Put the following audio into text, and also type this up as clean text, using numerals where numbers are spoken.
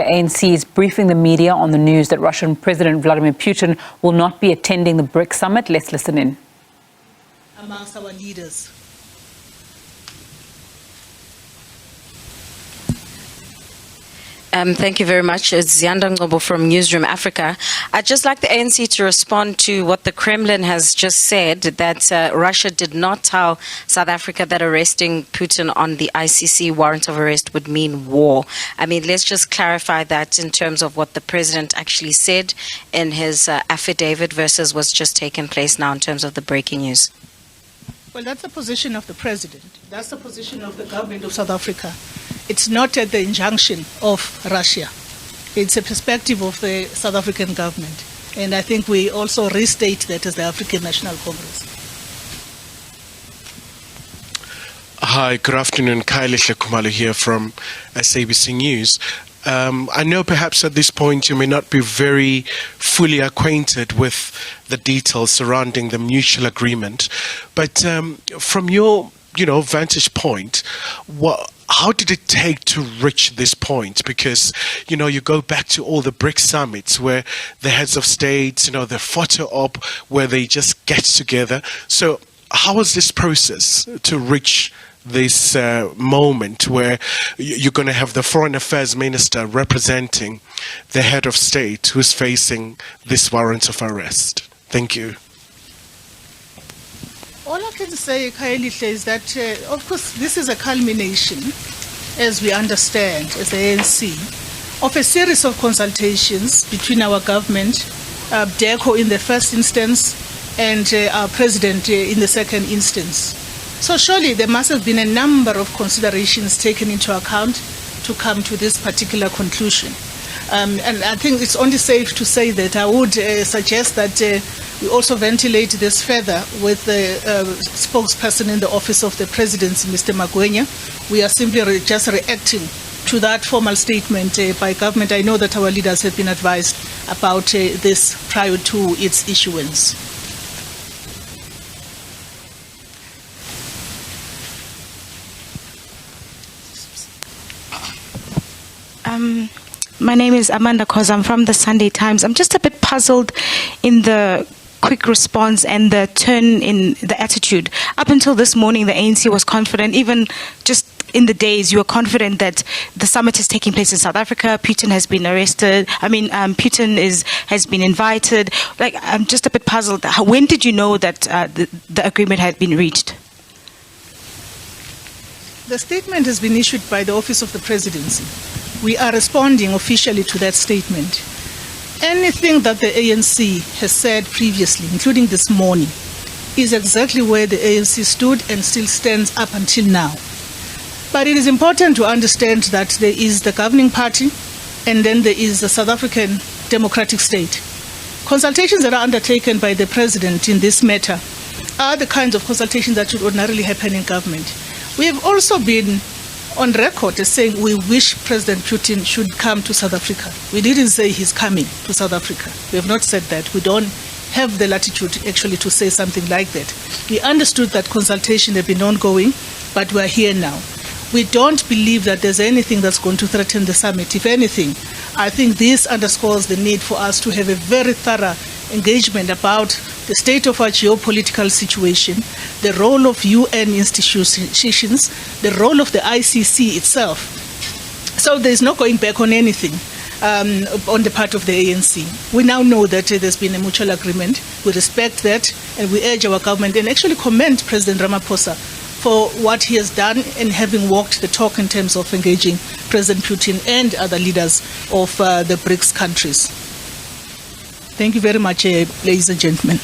ANC is briefing the media on the news that Russian President Vladimir Putin will not be attending the BRICS Summit. Let's listen in. Amongst our leaders. Thank you very much. It's Ziyanda Ngcobo from Newsroom Africa. I'd just like the ANC to respond to what the Kremlin has just said, that Russia did not tell South Africa that arresting Putin on the ICC warrant of arrest would mean war. I mean, let's just clarify that in terms of what the president actually said in his affidavit versus what's just taken place now in terms of the breaking news. Well, that's the position of the president. That's the position of the government of South Africa. It's not at the injunction of Russia. It's a perspective of the South African government. And I think we also restate that as the African National Congress. Hi, good afternoon. Kylie Kumalo here from SABC News. I know perhaps at this point you may not be very fully acquainted with the details surrounding the mutual agreement, but from your vantage point, how did it take to reach this point? Because, you go back to all the BRICS summits where the heads of states, the photo op where they just get together. So how was this process to reach this moment where you're going to have the foreign affairs minister representing the head of state who's facing this warrant of arrest? Thank you. All I can say, Kylie, is that, of course, this is a culmination, as we understand, as the ANC, of a series of consultations between our government, DECO in the first instance, and our president in the second instance. So surely there must have been a number of considerations taken into account to come to this particular conclusion. And I think it's only safe to say that I would suggest that we also ventilate this further with the spokesperson in the office of the presidency, Mr. Magwenya. We are simply just reacting to that formal statement by government. I know that our leaders have been advised about this prior to its issuance. My name is Amanda Khoza. I'm from the Sunday Times. I'm just a bit puzzled in the quick response and the turn in the attitude. Up until this morning, the ANC was confident, even just in the days, you were confident that the summit is taking place in South Africa. Putin has been arrested. Putin has been invited. I'm just a bit puzzled. When did you know that the agreement had been reached? The statement has been issued by the office of the presidency. We are responding officially to that statement. Anything that the ANC has said previously, including this morning, is exactly where the ANC stood and still stands up until now. But it is important to understand that there is the governing party and then there is the South African democratic state. Consultations that are undertaken by the president in this matter are the kinds of consultations that should ordinarily happen in government. We have also been on record as saying we wish President Putin should come to South Africa. We didn't say he's coming to South Africa. We have not said that. We don't have the latitude actually to say something like that. We understood that consultation had been ongoing, but we're here now. We don't believe that there's anything that's going to threaten the summit. If anything, I think this underscores the need for us to have a very thorough engagement about the state of our geopolitical situation, the role of UN institutions, the role of the ICC itself. So there's no going back on anything on the part of the ANC. We now know that there's been a mutual agreement. We respect that, and we urge our government and actually commend President Ramaphosa for what he has done in having walked the talk in terms of engaging President Putin and other leaders of the BRICS countries. Thank you very much, ladies and gentlemen.